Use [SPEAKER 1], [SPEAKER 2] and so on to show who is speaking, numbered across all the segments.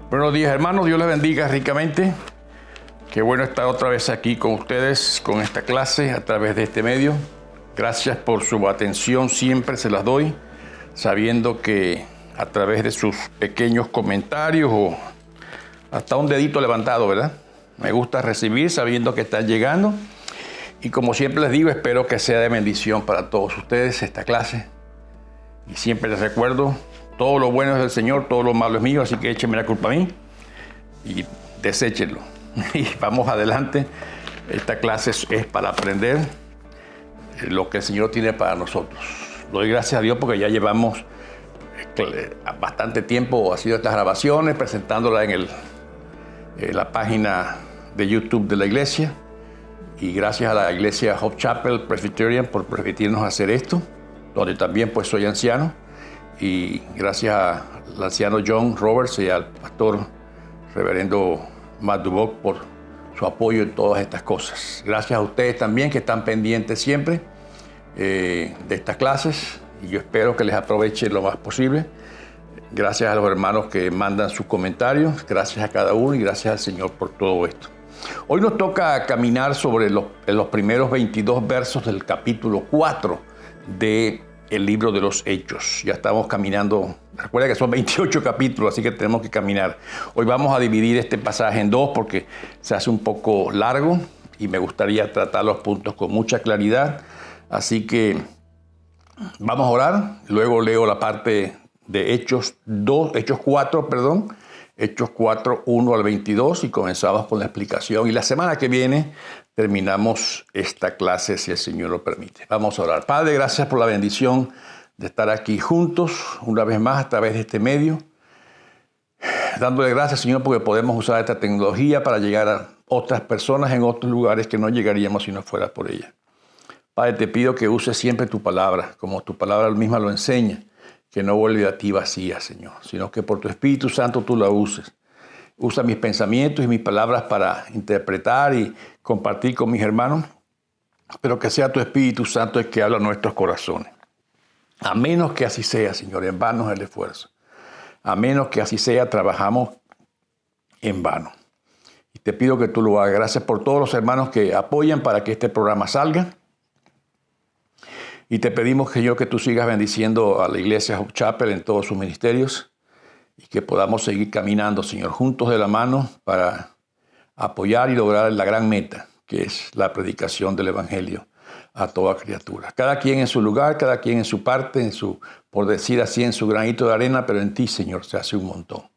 [SPEAKER 1] Buenos días, hermanos. Dios les bendiga ricamente. Qué bueno estar otra vez aquí con ustedes, con esta clase a través de este medio. Gracias por su atención, siempre se las doy, sabiendo que a través de sus pequeños comentarios o hasta un dedito levantado, ¿verdad? Me gusta recibir sabiendo que están llegando. Y como siempre les digo, espero que sea de bendición para todos ustedes esta clase. Y siempre les recuerdo, todo lo bueno es del Señor, todo lo malo es mío, así que échenme la culpa a mí y deséchenlo. Y vamos adelante. Esta clase es para aprender lo que el Señor tiene para nosotros. Doy gracias a Dios porque ya llevamos bastante tiempo haciendo estas grabaciones, presentándolas en la página de YouTube de la iglesia. Y gracias a la iglesia Hope Chapel Presbyterian por permitirnos hacer esto, donde también pues soy anciano. Y gracias al anciano John Roberts y al pastor reverendo Matt Duboc por su apoyo en todas estas cosas. Gracias a ustedes también que están pendientes siempre de estas clases y yo espero que les aprovechen lo más posible. Gracias a los hermanos que mandan sus comentarios, gracias a cada uno y gracias al Señor por todo esto. Hoy nos toca caminar sobre los primeros 22 versos del capítulo 4 del libro de los Hechos. Ya estamos caminando, recuerda que son 28 capítulos, así que tenemos que caminar. Hoy vamos a dividir este pasaje en dos porque se hace un poco largo y me gustaría tratar los puntos con mucha claridad. Así que vamos a orar, luego leo la parte de Hechos 4, Hechos 4, 1 al 22 y comenzamos con la explicación. Y la semana que viene terminamos esta clase si el Señor lo permite. Vamos a orar. Padre, gracias por la bendición de estar aquí juntos una vez más a través de este medio. Dándole gracias, Señor, porque podemos usar esta tecnología para llegar a otras personas en otros lugares que no llegaríamos si no fuera por ella. Padre, te pido que uses siempre tu palabra, como tu palabra misma lo enseña. Que no vuelve a ti vacía, Señor, sino que por tu Espíritu Santo tú la uses. Usa mis pensamientos y mis palabras para interpretar y compartir con mis hermanos, pero que sea tu Espíritu Santo el que habla a nuestros corazones. A menos que así sea, Señor, en vano es el esfuerzo. A menos que así sea, trabajamos en vano. Y te pido que tú lo hagas. Gracias por todos los hermanos que apoyan para que este programa salga. Y te pedimos, Señor, que tú sigas bendiciendo a la iglesia Hope Chapel en todos sus ministerios y que podamos seguir caminando, Señor, juntos de la mano para apoyar y lograr la gran meta, que es la predicación del Evangelio a toda criatura. Cada quien en su lugar, cada quien en su parte, por decir así, en su granito de arena, pero en ti, Señor, se hace un montón.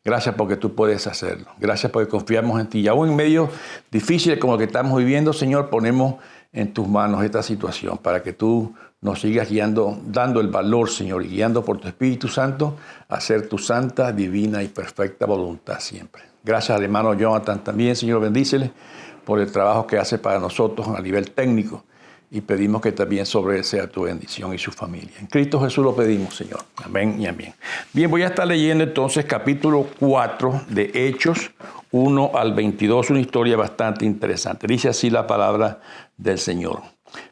[SPEAKER 1] Gracias porque tú puedes hacerlo. Gracias porque confiamos en ti. Y aún en medio difícil como el que estamos viviendo, Señor, ponemos en tus manos esta situación para que tú nos sigas guiando, dando el valor, Señor, y guiando por tu Espíritu Santo a hacer tu santa, divina y perfecta voluntad siempre. Gracias al hermano Jonathan también, Señor, bendícele por el trabajo que hace para nosotros a nivel técnico y pedimos que también sobre él sea tu bendición y su familia. En Cristo Jesús lo pedimos, Señor. Amén y amén. Bien, voy a estar leyendo entonces capítulo 4 de Hechos 1 al 22, una historia bastante interesante. Dice así la palabra del Señor.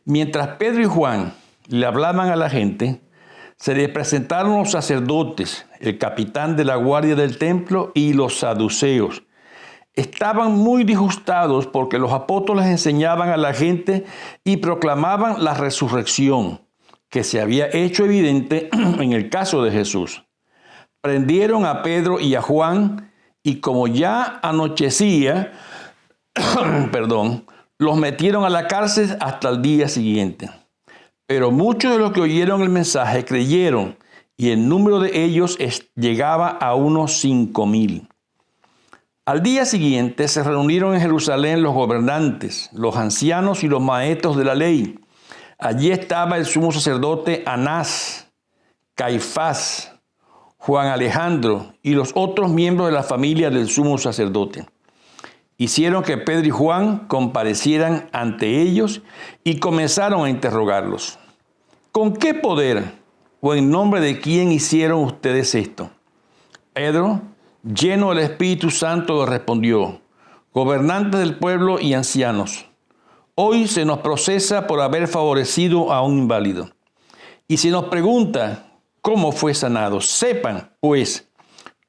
[SPEAKER 1] Mientras Pedro y Juan le hablaban a la gente, se les presentaron los sacerdotes, el capitán de la guardia del templo y los saduceos. Estaban muy disgustados porque los apóstoles enseñaban a la gente y proclamaban la resurrección, que se había hecho evidente en el caso de Jesús. Prendieron a Pedro y a Juan y como ya anochecía, los metieron a la cárcel hasta el día siguiente. Pero muchos de los que oyeron el mensaje creyeron y el número de ellos llegaba a unos 5,000. Al día siguiente se reunieron en Jerusalén los gobernantes, los ancianos y los maestros de la ley. Allí estaba el sumo sacerdote Anás, Caifás, Juan Alejandro y los otros miembros de la familia del sumo sacerdote. Hicieron que Pedro y Juan comparecieran ante ellos y comenzaron a interrogarlos. ¿Con qué poder o en nombre de quién hicieron ustedes esto? Pedro, lleno del Espíritu Santo, respondió: gobernantes del pueblo y ancianos, hoy se nos procesa por haber favorecido a un inválido. Y si nos pregunta cómo fue sanado, sepan, pues,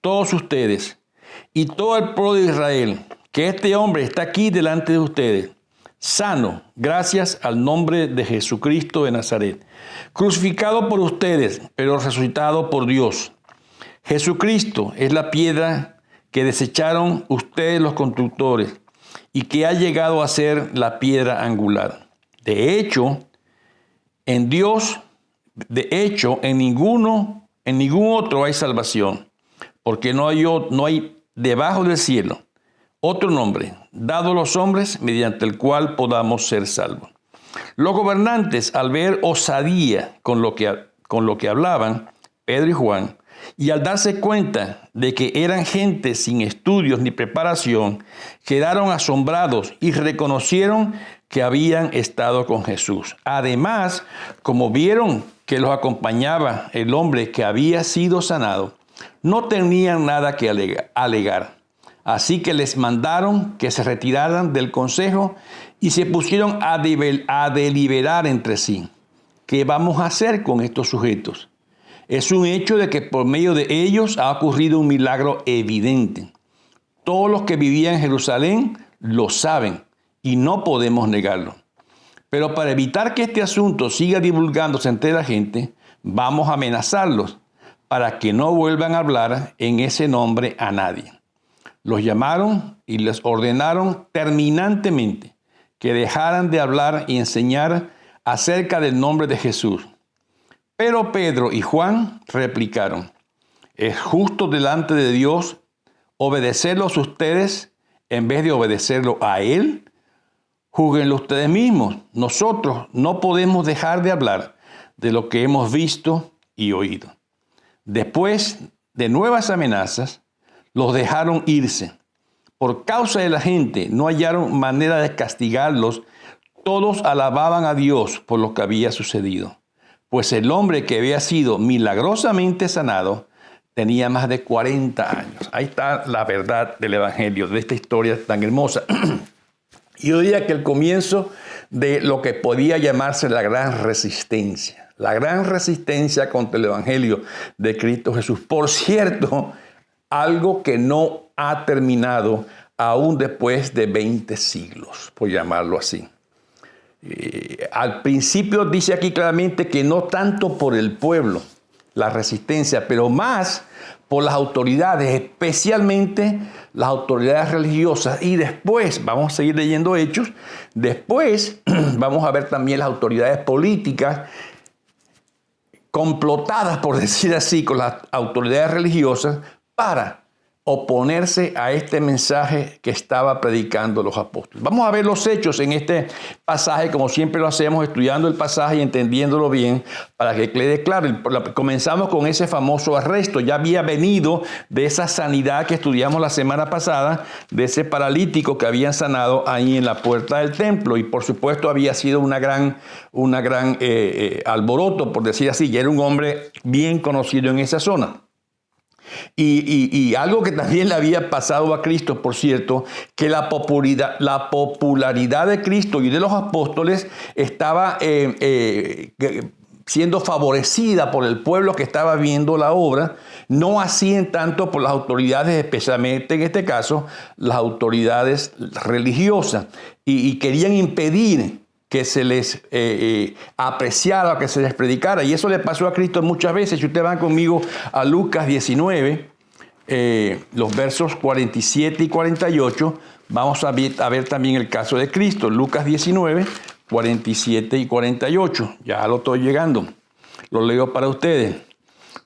[SPEAKER 1] todos ustedes, y todo el pueblo de Israel, que este hombre está aquí delante de ustedes, sano, gracias al nombre de Jesucristo de Nazaret, crucificado por ustedes, pero resucitado por Dios. Jesucristo es la piedra que desecharon ustedes los constructores y que ha llegado a ser la piedra angular. De hecho, en ningún otro hay salvación, porque no hay debajo del cielo otro nombre dado a los hombres mediante el cual podamos ser salvos. Los gobernantes, al ver osadía con lo que hablaban Pedro y Juan, y al darse cuenta de que eran gente sin estudios ni preparación, quedaron asombrados y reconocieron que habían estado con Jesús. Además, como vieron que los acompañaba el hombre que había sido sanado, no tenían nada que alegar. Así que les mandaron que se retiraran del consejo y se pusieron a deliberar entre sí. ¿Qué vamos a hacer con estos sujetos? Es un hecho de que por medio de ellos ha ocurrido un milagro evidente. Todos los que vivían en Jerusalén lo saben y no podemos negarlo. Pero para evitar que este asunto siga divulgándose entre la gente, vamos a amenazarlos para que no vuelvan a hablar en ese nombre a nadie. Los llamaron y les ordenaron terminantemente que dejaran de hablar y enseñar acerca del nombre de Jesús. Pero Pedro y Juan replicaron: es justo delante de Dios obedecerlos ustedes en vez de obedecerlo a Él. Júzguenlo ustedes mismos. Nosotros no podemos dejar de hablar de lo que hemos visto y oído. Después de nuevas amenazas, los dejaron irse. Por causa de la gente, no hallaron manera de castigarlos. Todos alababan a Dios por lo que había sucedido, pues el hombre que había sido milagrosamente sanado tenía más de 40 años. Ahí está la verdad del Evangelio, de esta historia tan hermosa. Y yo diría que el comienzo de lo que podía llamarse la gran resistencia contra el Evangelio de Cristo Jesús. Por cierto, algo que no ha terminado aún después de 20 siglos, por llamarlo así. Al principio dice aquí claramente que no tanto por el pueblo, la resistencia, pero más por las autoridades, especialmente las autoridades religiosas. Y después, vamos a seguir leyendo Hechos, después vamos a ver también las autoridades políticas complotadas, por decir así, con las autoridades religiosas para oponerse a este mensaje que estaba predicando los apóstoles. Vamos a ver los hechos en este pasaje, como siempre lo hacemos, estudiando el pasaje y entendiéndolo bien para que quede claro. Comenzamos con ese famoso arresto. Ya había venido de esa sanidad que estudiamos la semana pasada, de ese paralítico que habían sanado ahí en la puerta del templo, y por supuesto había sido una gran alboroto, por decir así. Ya era un hombre bien conocido en esa zona. Y algo que también le había pasado a Cristo, por cierto, que la popularidad de Cristo y de los apóstoles estaba siendo favorecida por el pueblo que estaba viendo la obra, no así en tanto por las autoridades, especialmente en este caso, las autoridades religiosas, y querían impedir que se les apreciara, que se les predicara. Y eso le pasó a Cristo muchas veces. Si ustedes van conmigo a Lucas 19, los versos 47 y 48, vamos a ver también el caso de Cristo. Lucas 19, 47 y 48. Ya lo estoy llegando. Lo leo para ustedes.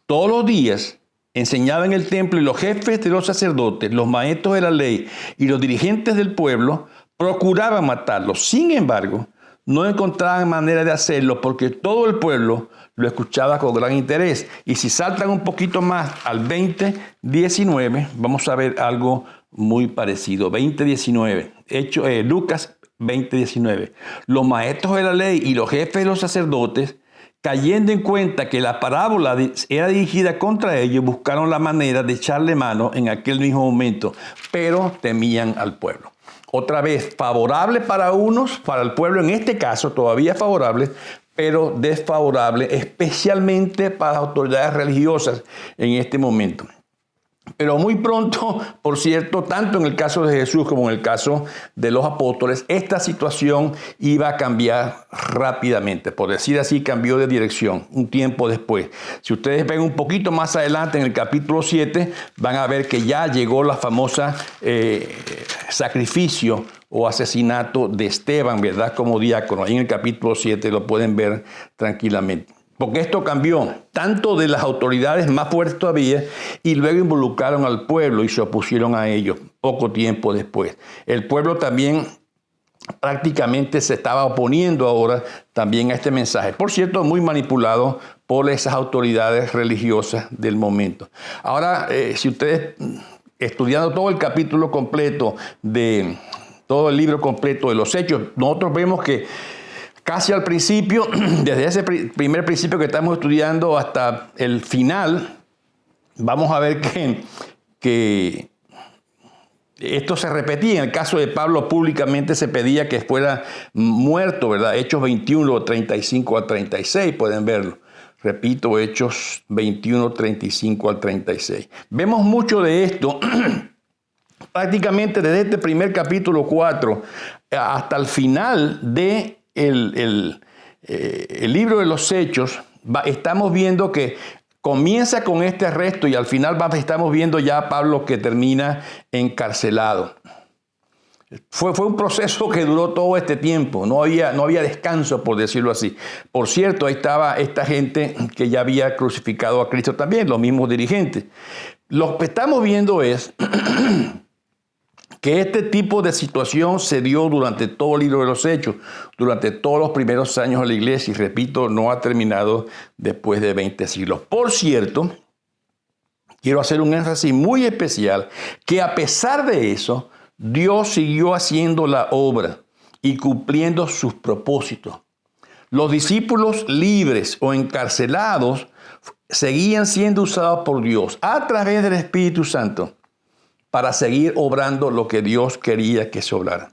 [SPEAKER 1] Todos los días enseñaba en el templo, y los jefes de los sacerdotes, los maestros de la ley y los dirigentes del pueblo procuraban matarlo. Sin embargo, no encontraban manera de hacerlo porque todo el pueblo lo escuchaba con gran interés. Y si saltan un poquito más al 20:19, vamos a ver algo muy parecido. 20:19, Lucas 20:19. Los maestros de la ley y los jefes de los sacerdotes, cayendo en cuenta que la parábola era dirigida contra ellos, buscaron la manera de echarle mano en aquel mismo momento, pero temían al pueblo. Otra vez, favorable para unos, para el pueblo en este caso, todavía favorable, pero desfavorable, especialmente para las autoridades religiosas en este momento. Pero muy pronto, por cierto, tanto en el caso de Jesús como en el caso de los apóstoles, esta situación iba a cambiar rápidamente. Por decir así, cambió de dirección un tiempo después. Si ustedes ven un poquito más adelante en el capítulo 7, van a ver que ya llegó la famosa sacrificio o asesinato de Esteban, ¿verdad? Como diácono. Ahí en el capítulo 7 lo pueden ver tranquilamente. Porque esto cambió tanto de las autoridades más fuertes todavía y luego involucraron al pueblo y se opusieron a ellos poco tiempo después. El pueblo también prácticamente se estaba oponiendo ahora también a este mensaje. Por cierto, muy manipulado por esas autoridades religiosas del momento. Ahora, si ustedes, estudiando todo el capítulo completo todo el libro completo de los Hechos, nosotros vemos que casi al principio, desde ese primer principio que estamos estudiando hasta el final, vamos a ver que esto se repetía. En el caso de Pablo, públicamente se pedía que fuera muerto, ¿verdad? Hechos 21, 35 al 36, pueden verlo. Repito, Hechos 21, 35 al 36. Vemos mucho de esto prácticamente desde este primer capítulo 4 hasta el final de el libro de los Hechos. Estamos viendo que comienza con este arresto y al final estamos viendo ya a Pablo que termina encarcelado. Fue un proceso que duró todo este tiempo, no había descanso, por decirlo así. Por cierto, ahí estaba esta gente que ya había crucificado a Cristo también, los mismos dirigentes. Lo que estamos viendo es que este tipo de situación se dio durante todo el libro de los Hechos, durante todos los primeros años de la iglesia, y repito, no ha terminado después de 20 siglos. Por cierto, quiero hacer un énfasis muy especial, que a pesar de eso, Dios siguió haciendo la obra y cumpliendo sus propósitos. Los discípulos libres o encarcelados seguían siendo usados por Dios a través del Espíritu Santo para seguir obrando lo que Dios quería que se obrara.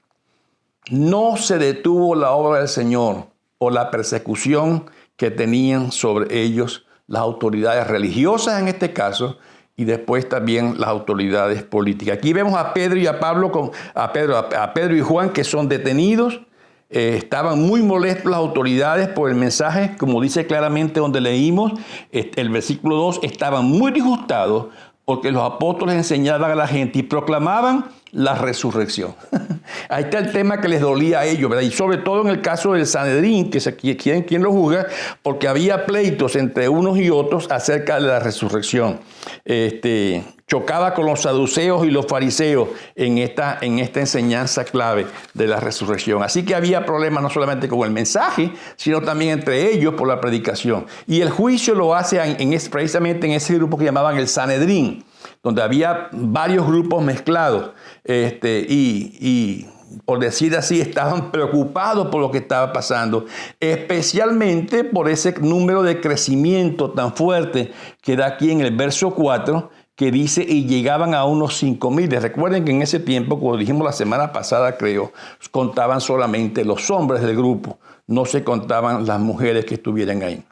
[SPEAKER 1] No se detuvo la obra del Señor por la persecución que tenían sobre ellos las autoridades religiosas en este caso y después también las autoridades políticas. Aquí vemos a Pedro y a Pablo, a Pedro y Juan, que son detenidos. Estaban muy molestos las autoridades por el mensaje, como dice claramente donde leímos, el versículo 2, estaban muy disgustados porque los apóstoles enseñaban a la gente y proclamaban la resurrección. Ahí está el tema que les dolía a ellos, ¿verdad? Y sobre todo en el caso del Sanedrín, que es quien lo juzga, porque había pleitos entre unos y otros acerca de la resurrección. Chocaba con los saduceos y los fariseos en esta enseñanza clave de la resurrección. Así que había problemas no solamente con el mensaje, sino también entre ellos por la predicación. Y el juicio lo hace precisamente en ese grupo que llamaban el Sanedrín, donde había varios grupos mezclados y por decir así, estaban preocupados por lo que estaba pasando, especialmente por ese número de crecimiento tan fuerte que da aquí en el verso 4, que dice, y llegaban a unos 5,000. Recuerden que en ese tiempo, como dijimos la semana pasada, creo, contaban solamente los hombres del grupo, no se contaban las mujeres que estuvieran ahí.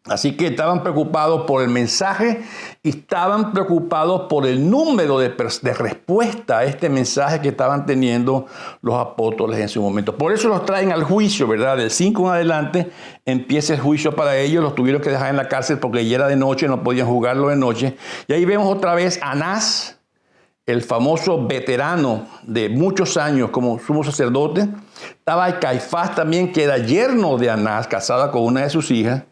[SPEAKER 1] Así que estaban preocupados por el mensaje y estaban preocupados por el número de respuesta a este mensaje que estaban teniendo los apóstoles en su momento. Por eso los traen al juicio, ¿verdad? Del 5 en adelante empieza el juicio para ellos. Los tuvieron que dejar en la cárcel porque ya era de noche, no podían juzgarlo de noche. Y ahí vemos otra vez a Anás, el famoso veterano de muchos años como sumo sacerdote. Estaba Caifás también, que era yerno de Anás, casada con una de sus hijas.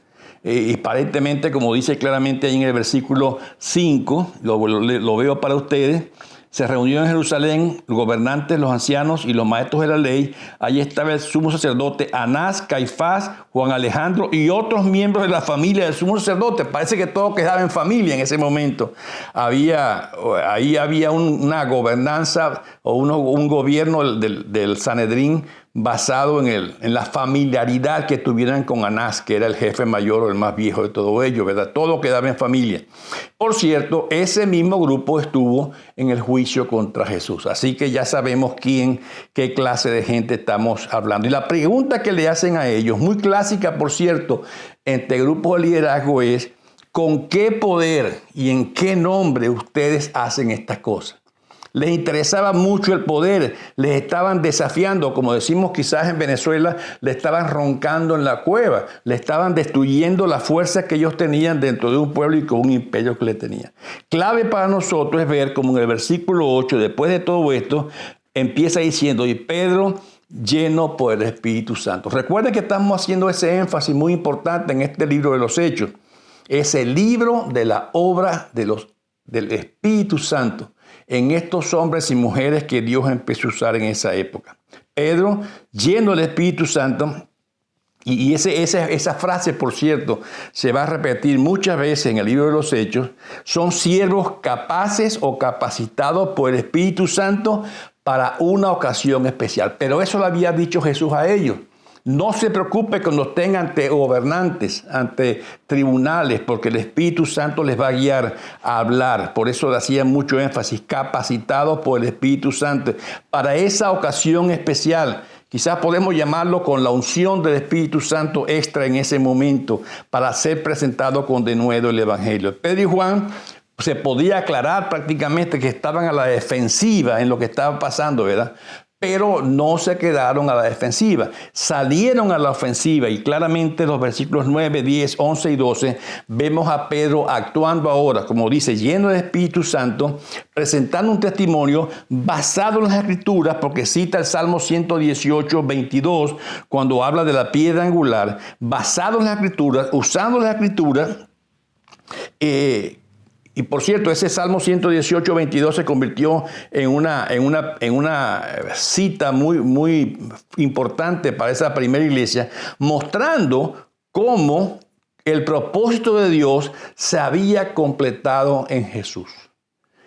[SPEAKER 1] Y aparentemente, como dice claramente ahí en el versículo 5, lo veo para ustedes, se reunió en Jerusalén los gobernantes, los ancianos y los maestros de la ley. Allí estaba el sumo sacerdote Anás, Caifás, Juan Alejandro y otros miembros de la familia del sumo sacerdote. Parece que todo quedaba en familia en ese momento. Ahí había una gobernanza o un gobierno del Sanedrín basado en la familiaridad que tuvieran con Anás, que era el jefe mayor o el más viejo de todo ello, ¿verdad? Todo quedaba en familia. Por cierto, ese mismo grupo estuvo en el juicio contra Jesús. Así que ya sabemos qué clase de gente estamos hablando. Y la pregunta que le hacen a ellos, muy clásica, por cierto, entre grupos de liderazgo es, ¿con qué poder y en qué nombre ustedes hacen estas cosas? Les interesaba mucho el poder, les estaban desafiando, como decimos quizás en Venezuela, le estaban roncando en la cueva, le estaban destruyendo la fuerza que ellos tenían dentro de un pueblo y con un imperio que le tenían. Clave para nosotros es ver como en el versículo 8, después de todo esto, empieza diciendo, y Pedro lleno por el Espíritu Santo. Recuerden que estamos haciendo ese énfasis muy importante en este libro de los Hechos. Es el libro de la obra del Espíritu Santo en estos hombres y mujeres que Dios empezó a usar en esa época. Pedro, lleno del Espíritu Santo, y esa frase, por cierto, se va a repetir muchas veces en el libro de los Hechos, son siervos capaces o capacitados por el Espíritu Santo para una ocasión especial. Pero eso lo había dicho Jesús a ellos. No se preocupe cuando estén ante gobernantes, ante tribunales, porque el Espíritu Santo les va a guiar a hablar. Por eso le hacía mucho énfasis, capacitados por el Espíritu Santo para esa ocasión especial. Quizás podemos llamarlo con la unción del Espíritu Santo extra en ese momento para ser presentado con denuedo el Evangelio. Pedro y Juan se podía aclarar prácticamente que estaban a la defensiva en lo que estaba pasando, ¿verdad? Pero no se quedaron a la defensiva, salieron a la ofensiva y claramente los versículos 9, 10, 11 y 12 vemos a Pedro actuando ahora, como dice, lleno del Espíritu Santo, presentando un testimonio basado en las Escrituras, porque cita el Salmo 118, 22, cuando habla de la piedra angular, basado en las Escrituras, usando las Escrituras. Y por cierto, ese Salmo 118, 22 se convirtió en una cita muy importante para esa primera iglesia, mostrando cómo el propósito de Dios se había completado en Jesús.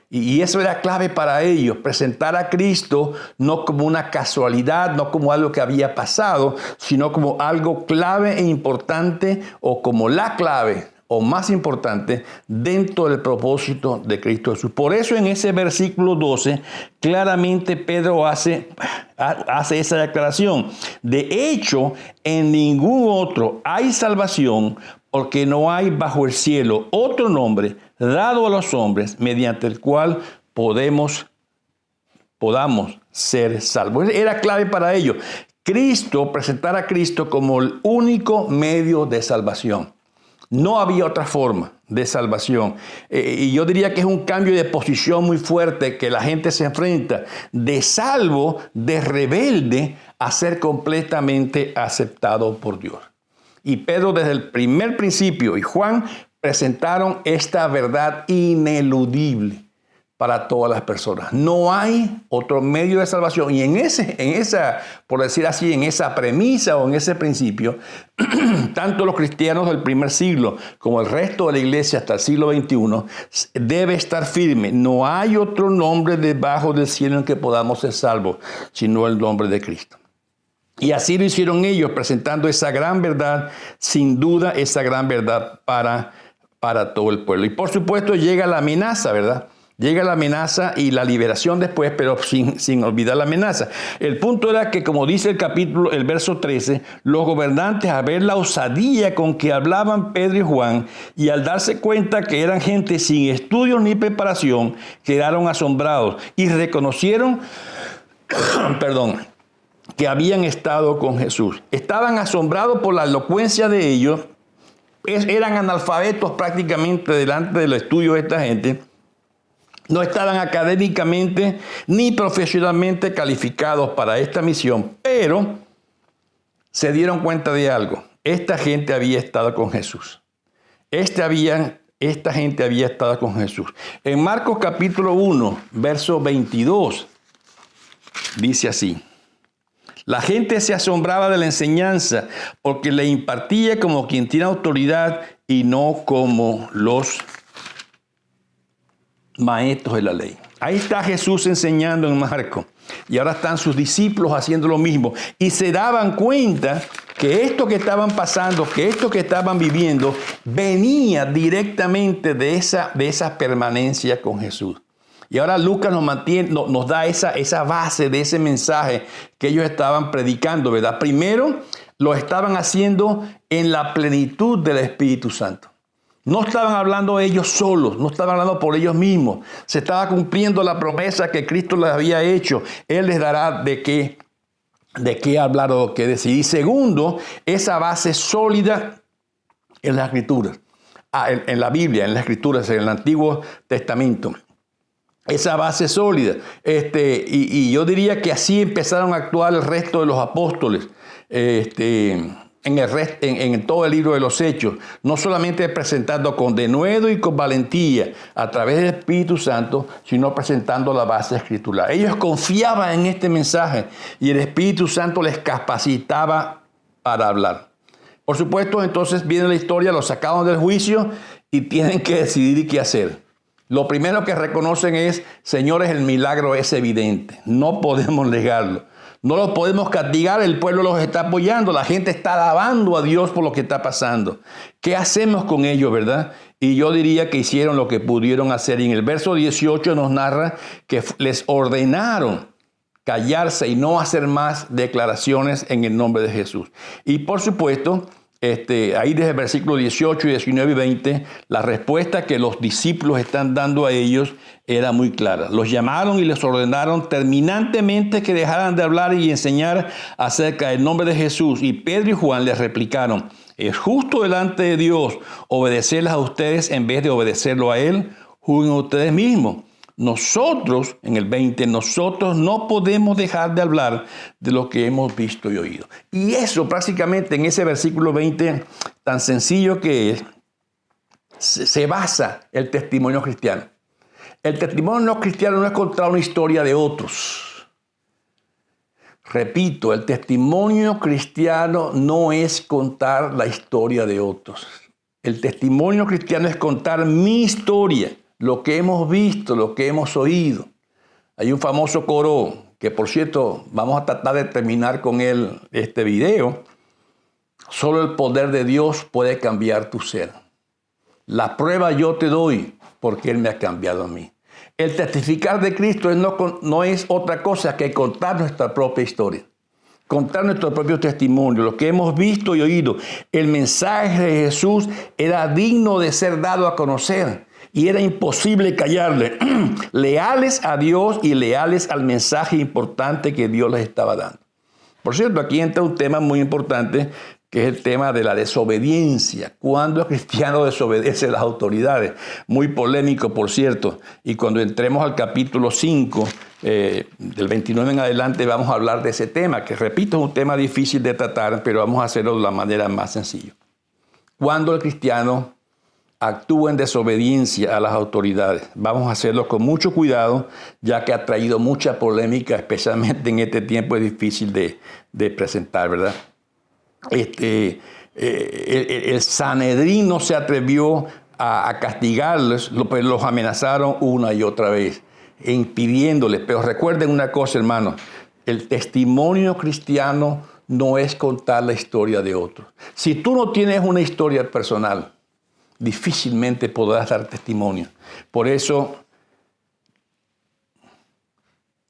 [SPEAKER 1] Y eso era clave para ellos, presentar a Cristo no como una casualidad, no como algo que había pasado, sino como algo clave e importante o como la clave o más importante dentro del propósito de Cristo Jesús. Por eso en ese versículo 12 claramente Pedro hace esa declaración. De hecho, en ningún otro hay salvación, porque no hay bajo el cielo otro nombre dado a los hombres mediante el cual podamos ser salvos. Era clave para ellos. Presentar a Cristo como el único medio de salvación. No había otra forma de salvación. Y yo diría que es un cambio de posición muy fuerte que la gente se enfrenta de salvo, de rebelde, a ser completamente aceptado por Dios. Y Pedro desde el primer principio y Juan presentaron esta verdad ineludible para todas las personas. No hay otro medio de salvación. Y en esa, por decir así, en esa premisa o en ese principio, tanto los cristianos del primer siglo como el resto de la iglesia hasta el siglo XXI debe estar firme. No hay otro nombre debajo del cielo en que podamos ser salvos, sino el nombre de Cristo. Y así lo hicieron ellos, presentando esa gran verdad, sin duda esa gran verdad para todo el pueblo. Y por supuesto llega la amenaza, ¿verdad? Llega la amenaza y la liberación después, pero sin olvidar la amenaza. El punto era que, como dice el verso 13, los gobernantes, al ver la osadía con que hablaban Pedro y Juan, y al darse cuenta que eran gente sin estudios ni preparación, quedaron asombrados y reconocieron, que habían estado con Jesús. Estaban asombrados por la elocuencia de ellos, eran analfabetos prácticamente delante del estudio de esta gente. No estaban académicamente ni profesionalmente calificados para esta misión, pero se dieron cuenta de algo. Esta gente había estado con Jesús. Esta gente había estado con Jesús. En Marcos capítulo 1, verso 22, dice así. La gente se asombraba de la enseñanza porque le impartía como quien tiene autoridad y no como los maestros de la ley. Ahí está Jesús enseñando en Marcos. Y ahora están sus discípulos haciendo lo mismo. Y se daban cuenta que esto que estaban pasando, que esto que estaban viviendo, venía directamente de esa permanencia con Jesús. Y ahora Lucas nos da esa base de ese mensaje que ellos estaban predicando, ¿verdad? Primero, lo estaban haciendo en la plenitud del Espíritu Santo. No estaban hablando ellos solos, no estaban hablando por ellos mismos. Se estaba cumpliendo la promesa que Cristo les había hecho. Él les dará de qué hablar o qué decir. Y segundo, esa base sólida en las Escrituras. En la Biblia, en las Escrituras, en el Antiguo Testamento. Esa base sólida. Y yo diría que así empezaron a actuar el resto de los apóstoles. En todo el libro de los Hechos, no solamente presentando con denuedo y con valentía a través del Espíritu Santo, sino presentando la base escritural. Ellos confiaban en este mensaje y el Espíritu Santo les capacitaba para hablar. Por supuesto, entonces viene la historia, los sacaron del juicio y tienen que decidir qué hacer. Lo primero que reconocen es, señores, el milagro es evidente, no podemos negarlo. No los podemos castigar, el pueblo los está apoyando, la gente está alabando a Dios por lo que está pasando. ¿Qué hacemos con ellos, verdad? Y yo diría que hicieron lo que pudieron hacer. Y en el verso 18 nos narra que les ordenaron callarse y no hacer más declaraciones en el nombre de Jesús. Y por supuesto, ahí desde el versículo 18, 19 y 20, la respuesta que los discípulos están dando a ellos era muy clara. Los llamaron y les ordenaron terminantemente que dejaran de hablar y enseñar acerca del nombre de Jesús. Y Pedro y Juan les replicaron, ¿es justo delante de Dios obedecerles a ustedes en vez de obedecerlo a Él? Juzguen ustedes mismos. Nosotros, en el 20, nosotros no podemos dejar de hablar de lo que hemos visto y oído. Y eso prácticamente en ese versículo 20, tan sencillo que es, se basa el testimonio cristiano. El testimonio cristiano no es contar una historia de otros. Repito, el testimonio cristiano no es contar la historia de otros. El testimonio cristiano es contar mi historia. Lo que hemos visto, lo que hemos oído. Hay un famoso coro que, por cierto, vamos a tratar de terminar con él este video. Solo el poder de Dios puede cambiar tu ser. La prueba yo te doy porque Él me ha cambiado a mí. El testificar de Cristo no es otra cosa que contar nuestra propia historia. Contar nuestro propio testimonio, lo que hemos visto y oído. El mensaje de Jesús era digno de ser dado a conocer. Y era imposible callarle, leales a Dios y leales al mensaje importante que Dios les estaba dando. Por cierto, aquí entra un tema muy importante, que es el tema de la desobediencia. ¿Cuándo el cristiano desobedece a las autoridades? Muy polémico, por cierto. Y cuando entremos al capítulo 5, del 29 en adelante, vamos a hablar de ese tema, que repito, es un tema difícil de tratar, pero vamos a hacerlo de la manera más sencilla. ¿Cuándo el cristiano actúa en desobediencia a las autoridades? Vamos a hacerlo con mucho cuidado, ya que ha traído mucha polémica, especialmente en este tiempo es difícil de presentar, ¿verdad? El Sanedrín no se atrevió a castigarlos, pero los amenazaron una y otra vez, impidiéndoles. Pero recuerden una cosa, hermanos, el testimonio cristiano no es contar la historia de otros. Si tú no tienes una historia personal, difícilmente podrás dar testimonio. Por eso,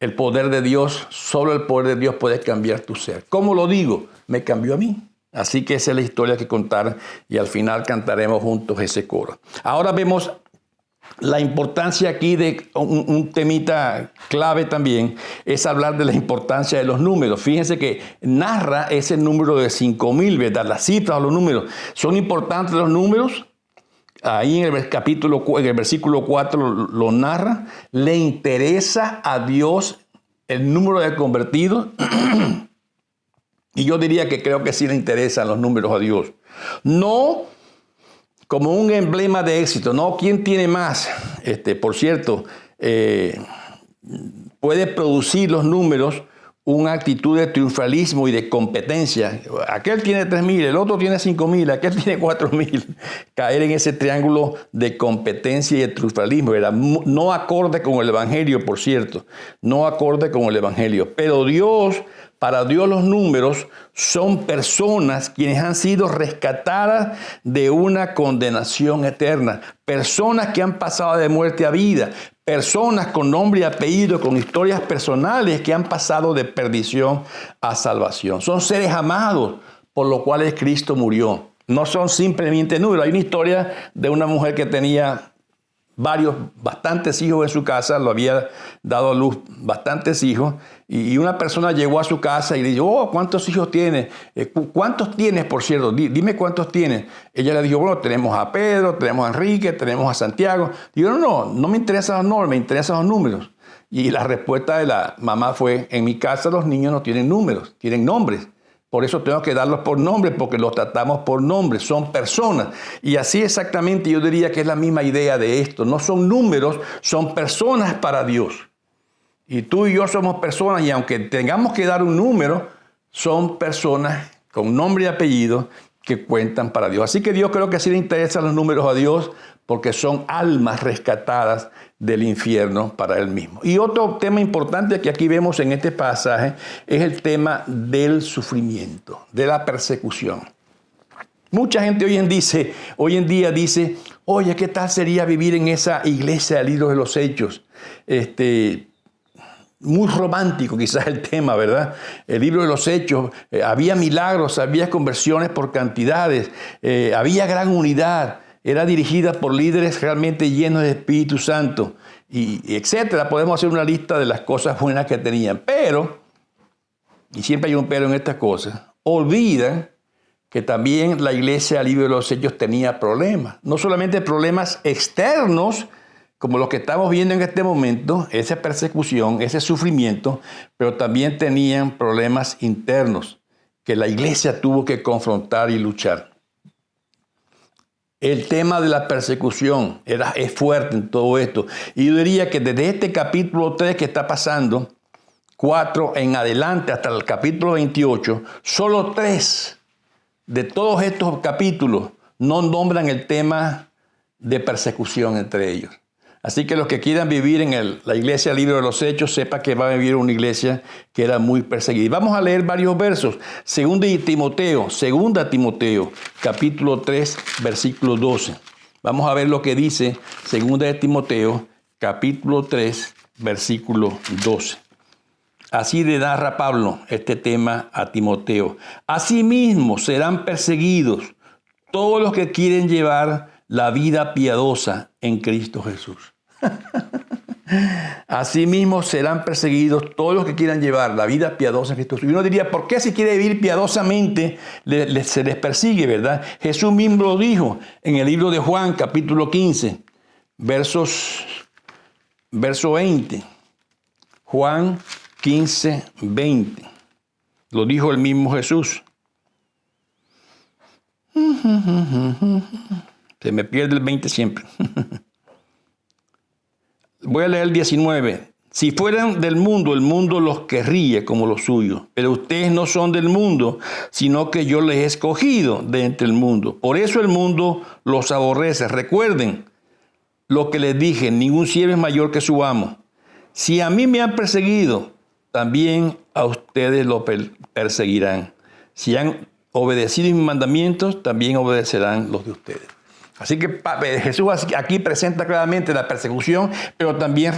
[SPEAKER 1] el poder de Dios, solo el poder de Dios puede cambiar tu ser. ¿Cómo lo digo? Me cambió a mí. Así que esa es la historia que contar y al final cantaremos juntos ese coro. Ahora vemos la importancia aquí de un temita clave también, es hablar de la importancia de los números. Fíjense que narra ese número de 5,000, ¿verdad? Las cifras o los números. ¿Son importantes los números? Ahí en el versículo 4 lo narra. ¿Le interesa a Dios el número de convertidos? Y yo diría que creo que sí le interesan los números a Dios. No como un emblema de éxito, no quién tiene más. Por cierto, puede producir los números una actitud de triunfalismo y de competencia. Aquel tiene 3,000, el otro tiene 5,000, aquel tiene 4,000. Caer en ese triángulo de competencia y de triunfalismo era no acorde con el Evangelio, por cierto. No acorde con el Evangelio. Pero para Dios los números son personas quienes han sido rescatadas de una condenación eterna. Personas que han pasado de muerte a vida. Personas con nombre y apellido, con historias personales que han pasado de perdición a salvación. Son seres amados por los cuales Cristo murió. no son simplemente números. Hay una historia de una mujer que tenía bastantes hijos en su casa, lo había dado a luz bastantes hijos, y una persona llegó a su casa y le dijo, oh, ¿cuántos hijos tienes? ¿Cuántos tienes, por cierto? Dime cuántos tienes. Ella le dijo, bueno, tenemos a Pedro, tenemos a Enrique, tenemos a Santiago. Digo, no me interesan los nombres, me interesan los números. Y la respuesta de la mamá fue, en mi casa los niños no tienen números, tienen nombres. Por eso tengo que darlos por nombre, porque los tratamos por nombre, son personas. Y así exactamente yo diría que es la misma idea de esto. No son números, son personas para Dios. Y tú y yo somos personas, y aunque tengamos que dar un número, son personas con nombre y apellido que cuentan para Dios. Así que Dios, creo que sí le interesan los números a Dios, porque son almas rescatadas del infierno para Él mismo. Y otro tema importante que aquí vemos en este pasaje es el tema del sufrimiento, de la persecución. Mucha gente hoy en día dice, oye, ¿qué tal sería vivir en esa iglesia del libro de los Hechos? Muy romántico quizás el tema, ¿verdad? El libro de los Hechos, había milagros, había conversiones por cantidades, había gran unidad. Era dirigida por líderes realmente llenos de Espíritu Santo, y etcétera. Podemos hacer una lista de las cosas buenas que tenían. Pero, y siempre hay un pero en estas cosas, olvidan que también la iglesia del libro de los Hechos tenía problemas. No solamente problemas externos, como los que estamos viendo en este momento, esa persecución, ese sufrimiento, pero también tenían problemas internos que la iglesia tuvo que confrontar y luchar. El tema de la persecución es fuerte en todo esto. Y yo diría que desde este capítulo 3 que está pasando, 4 en adelante hasta el capítulo 28, solo 3 de todos estos capítulos no nombran el tema de persecución entre ellos. Así que los que quieran vivir en la iglesia del libro de los Hechos, sepa que va a vivir una iglesia que era muy perseguida. Vamos a leer varios versos. Segunda Timoteo, capítulo 3, versículo 12. Vamos a ver lo que dice Segunda de Timoteo, capítulo 3, versículo 12. Así le narra Pablo este tema a Timoteo. Asimismo serán perseguidos todos los que quieren llevar la vida piadosa en Cristo Jesús. Asimismo serán perseguidos todos los que quieran llevar la vida piadosa en Cristo Jesús. Y uno diría, ¿por qué si quiere vivir piadosamente se les persigue, verdad? Jesús mismo lo dijo en el libro de Juan, capítulo 15, verso 20. Juan 15, 20. Lo dijo el mismo Jesús. Se me pierde el 20 siempre. Voy a leer el 19. Si fueran del mundo, el mundo los querría como los suyos. Pero ustedes no son del mundo, sino que yo les he escogido de entre el mundo. Por eso el mundo los aborrece. Recuerden lo que les dije, ningún siervo es mayor que su amo. Si a mí me han perseguido, también a ustedes lo perseguirán. Si han obedecido mis mandamientos, también obedecerán los de ustedes. Así que Jesús aquí presenta claramente la persecución, pero también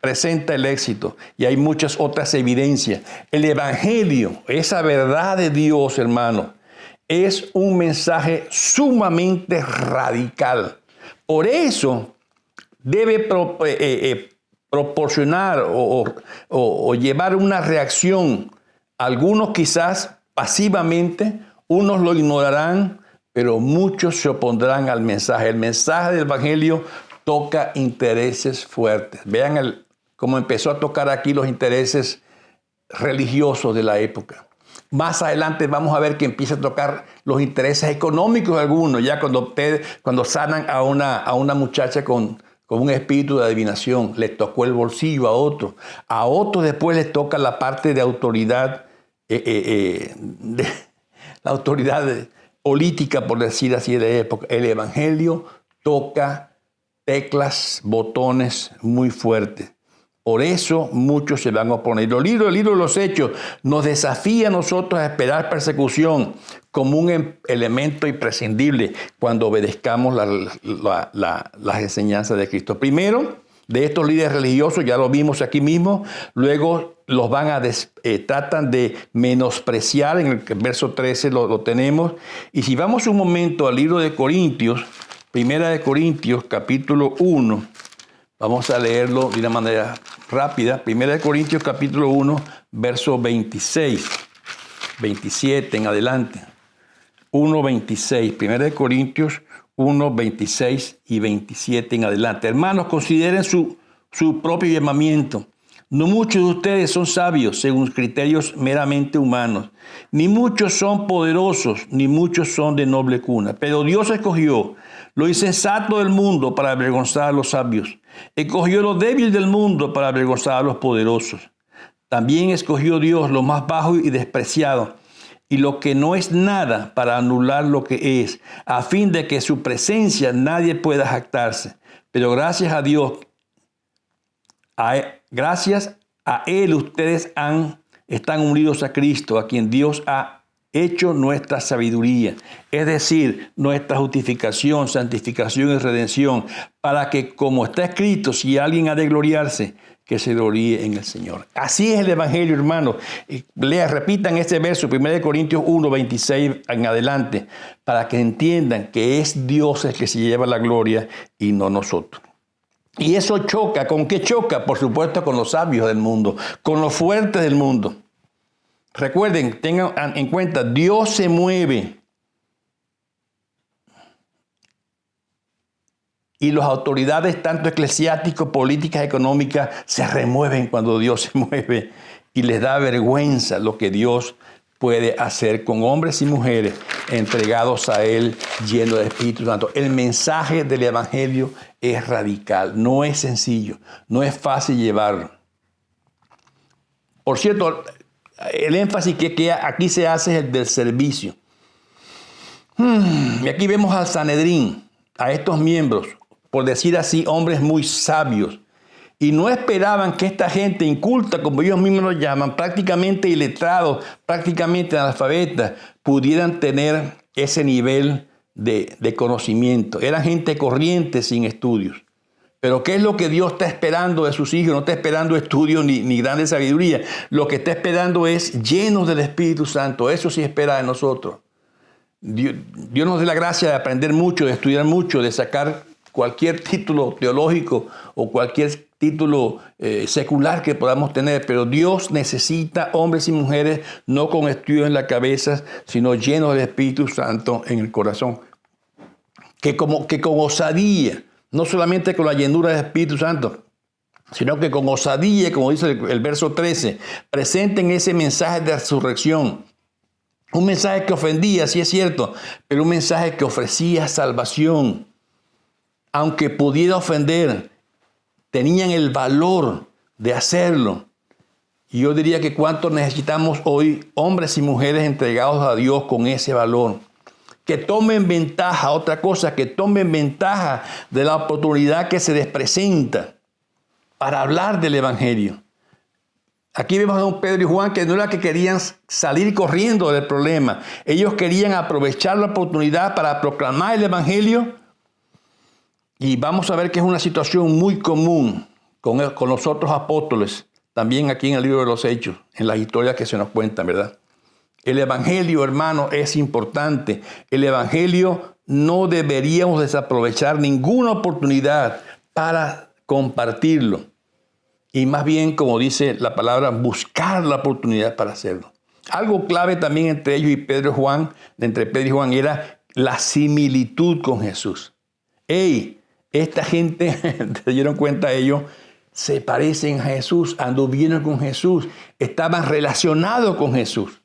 [SPEAKER 1] presenta el éxito. Y hay muchas otras evidencias. El Evangelio, esa verdad de Dios, hermano, es un mensaje sumamente radical. Por eso debe proporcionar o llevar una reacción. Algunos quizás pasivamente, unos lo ignorarán, pero muchos se opondrán al mensaje. El mensaje del Evangelio toca intereses fuertes. Vean cómo empezó a tocar aquí los intereses religiosos de la época. Más adelante vamos a ver que empieza a tocar los intereses económicos de algunos, ya cuando sanan a una muchacha con un espíritu de adivinación, le tocó el bolsillo a otro. A otro después les toca la parte de autoridad, la autoridad política, por decir así, de época. El Evangelio toca teclas, botones muy fuertes. Por eso muchos se van a oponer. El libro de los Hechos nos desafía a nosotros a esperar persecución como un elemento imprescindible cuando obedezcamos las enseñanzas de Cristo. Primero, de estos líderes religiosos, ya lo vimos aquí mismo. Luego los tratan de menospreciar, en el verso 13 lo tenemos. Y si vamos un momento al libro de Corintios, Primera de Corintios, capítulo 1, vamos a leerlo de una manera rápida. Primera de Corintios, capítulo 1, verso 26, 27 en adelante. 1:26, Primera de Corintios 1:26 y 27 en adelante. Hermanos, consideren su propio llamamiento. No muchos de ustedes son sabios según criterios meramente humanos, ni muchos son poderosos, ni muchos son de noble cuna. Pero Dios escogió lo insensato del mundo para avergonzar a los sabios. Escogió lo débil del mundo para avergonzar a los poderosos. También escogió Dios lo más bajo y despreciado, y lo que no es nada para anular lo que es, a fin de que en su presencia nadie pueda jactarse. Pero gracias a Dios, gracias a Él ustedes están unidos a Cristo, a quien Dios ha hecho nuestra sabiduría, es decir, nuestra justificación, santificación y redención, para que, como está escrito, si alguien ha de gloriarse, que se gloríe en el Señor. Así es el Evangelio, hermanos. Repitan este verso, 1 Corintios 1:26 en adelante, para que entiendan que es Dios el que se lleva la gloria y no nosotros. Y eso choca. ¿Con qué choca? Por supuesto, con los sabios del mundo, con los fuertes del mundo. Recuerden, tengan en cuenta, Dios se mueve. Y las autoridades, tanto eclesiásticas, políticas, económicas, se remueven cuando Dios se mueve. Y les da vergüenza lo que Dios puede hacer con hombres y mujeres entregados a Él, llenos de Espíritu Santo. El mensaje del Evangelio es radical, no es sencillo, no es fácil llevarlo. Por cierto, el énfasis que aquí se hace es el del servicio. Y aquí vemos al Sanedrín, a estos miembros, por decir así, hombres muy sabios. Y no esperaban que esta gente inculta, como ellos mismos lo llaman, prácticamente iletrados, prácticamente analfabetas, pudieran tener ese nivel de conocimiento. Eran gente corriente sin estudios. Pero ¿qué es lo que Dios está esperando de sus hijos? No está esperando estudios ni grande sabiduría. Lo que está esperando es llenos del Espíritu Santo. Eso sí espera de nosotros. Dios nos dé la gracia de aprender mucho, de estudiar mucho, de sacar cualquier título teológico o cualquier título secular que podamos tener. Pero Dios necesita hombres y mujeres no con estudios en la cabeza, sino llenos del Espíritu Santo en el corazón. Que con osadía, no solamente con la llenura del Espíritu Santo, sino que con osadía, como dice el verso 13, presenten ese mensaje de resurrección. Un mensaje que ofendía, sí es cierto, pero un mensaje que ofrecía salvación. Aunque pudiera ofender, tenían el valor de hacerlo. Y yo diría que cuánto necesitamos hoy hombres y mujeres entregados a Dios con ese valor. Que tomen ventaja, otra cosa, que tomen ventaja de la oportunidad que se les presenta para hablar del Evangelio. Aquí vemos a don Pedro y Juan que no era que querían salir corriendo del problema. Ellos querían aprovechar la oportunidad para proclamar el Evangelio. Y vamos a ver que es una situación muy común con los otros apóstoles, también aquí en el libro de los Hechos, en las historias que se nos cuentan, ¿verdad? El Evangelio, hermano, es importante. El Evangelio no deberíamos desaprovechar ninguna oportunidad para compartirlo. Y más bien, como dice la palabra, buscar la oportunidad para hacerlo. Algo clave también entre ellos y Pedro y Juan, entre Pedro y Juan, era la similitud con Jesús. Esta gente, se dieron cuenta ellos, se parecen a Jesús, anduvieron con Jesús, estaban relacionados con Jesús.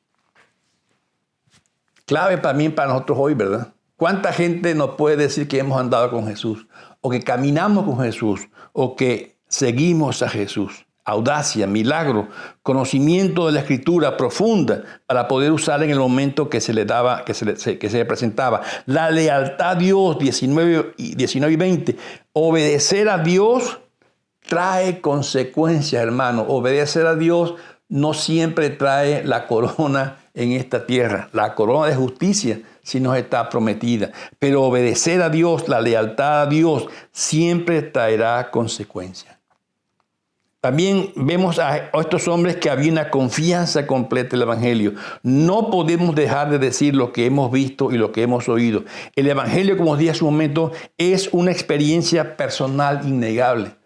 [SPEAKER 1] Clave también para nosotros hoy, ¿verdad? ¿Cuánta gente nos puede decir que hemos andado con Jesús? O que caminamos con Jesús, o que seguimos a Jesús. Audacia, milagro, conocimiento de la Escritura profunda para poder usar en el momento que se le daba, que se le presentaba. La lealtad a Dios, 19 y 20. Obedecer a Dios trae consecuencias, hermano. Obedecer a Dios no siempre trae la corona en esta tierra. La corona de justicia sí nos está prometida. Pero obedecer a Dios, la lealtad a Dios, siempre traerá consecuencias. También vemos a estos hombres que había una confianza completa en el Evangelio. No podemos dejar de decir lo que hemos visto y lo que hemos oído. El Evangelio, como os dije hace un momento, es una experiencia personal innegable.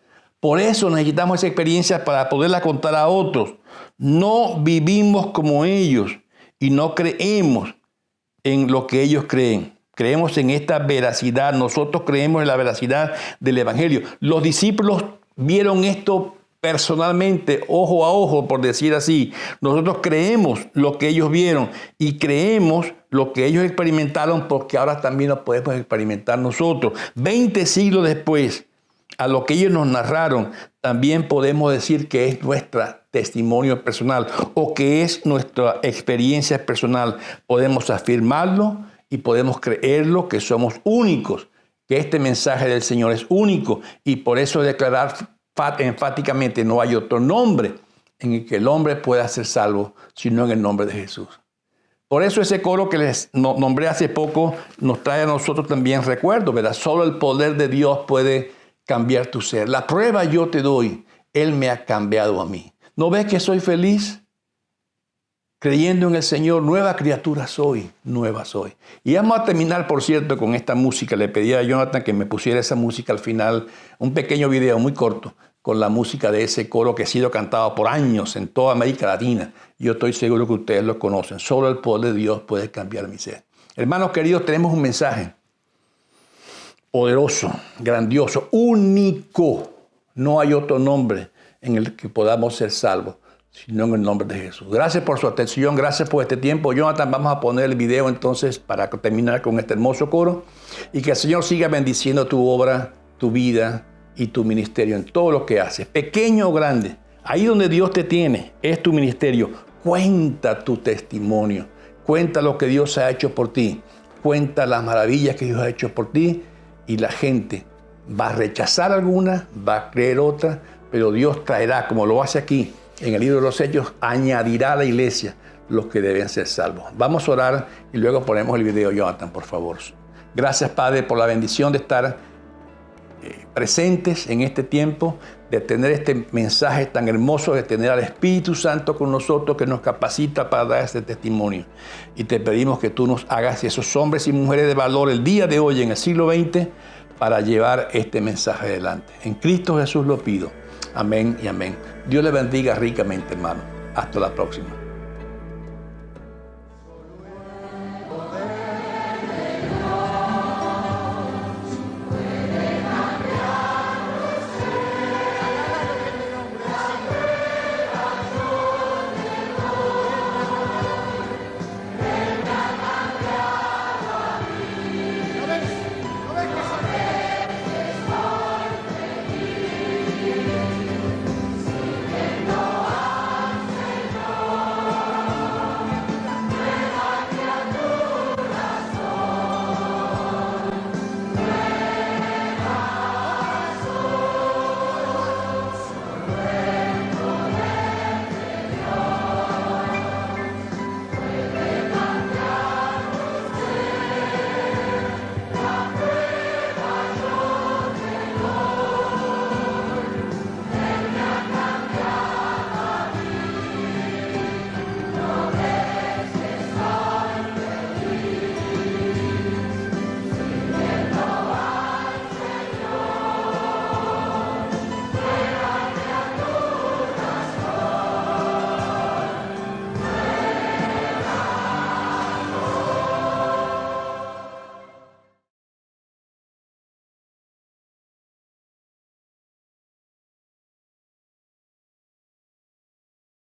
[SPEAKER 1] Por eso necesitamos esa experiencia para poderla contar a otros. No vivimos como ellos y no creemos en lo que ellos creen. Creemos en esta veracidad. Nosotros creemos en la veracidad del Evangelio. Los discípulos vieron esto personalmente, ojo a ojo, por decir así. Nosotros creemos lo que ellos vieron y creemos lo que ellos experimentaron, porque ahora también lo podemos experimentar nosotros. 20 siglos después, a lo que ellos nos narraron, también podemos decir que es nuestro testimonio personal o que es nuestra experiencia personal. Podemos afirmarlo y podemos creerlo, que somos únicos, que este mensaje del Señor es único, y por eso declarar enfáticamente: no hay otro nombre en el que el hombre pueda ser salvo, sino en el nombre de Jesús. Por eso ese coro que les nombré hace poco nos trae a nosotros también recuerdo, ¿verdad? Solo el poder de Dios puede cambiar tu ser. La prueba yo te doy, Él me ha cambiado a mí. ¿No ves que soy feliz? Creyendo en el Señor, nueva criatura soy, nueva soy. Y vamos a terminar, por cierto, con esta música. Le pedí a Jonathan que me pusiera esa música al final, un pequeño video muy corto, con la música de ese coro que ha sido cantado por años en toda América Latina. Yo estoy seguro que ustedes lo conocen. Solo el poder de Dios puede cambiar mi ser. Hermanos queridos, tenemos un mensaje poderoso, grandioso, único. No hay otro nombre en el que podamos ser salvos, sino en el nombre de Jesús. Gracias por su atención, gracias por este tiempo. Jonathan, vamos a poner el video entonces para terminar con este hermoso coro, y que el Señor siga bendiciendo tu obra, tu vida y tu ministerio en todo lo que haces, pequeño o grande. Ahí donde Dios te tiene, es tu ministerio. Cuenta tu testimonio, cuenta lo que Dios ha hecho por ti, cuenta las maravillas que Dios ha hecho por ti, y la gente va a rechazar alguna, va a creer otra, pero Dios traerá, como lo hace aquí en el libro de los Hechos, añadirá a la iglesia los que deben ser salvos. Vamos a orar y luego ponemos el video, Jonathan, por favor. Gracias, Padre, por la bendición de estar presentes en este tiempo, de tener este mensaje tan hermoso, de tener al Espíritu Santo con nosotros, que nos capacita para dar este testimonio. Y te pedimos que tú nos hagas esos hombres y mujeres de valor el día de hoy, en el siglo XX, para llevar este mensaje adelante. En Cristo Jesús lo pido. Amén y amén. Dios le bendiga ricamente, hermano. Hasta la próxima.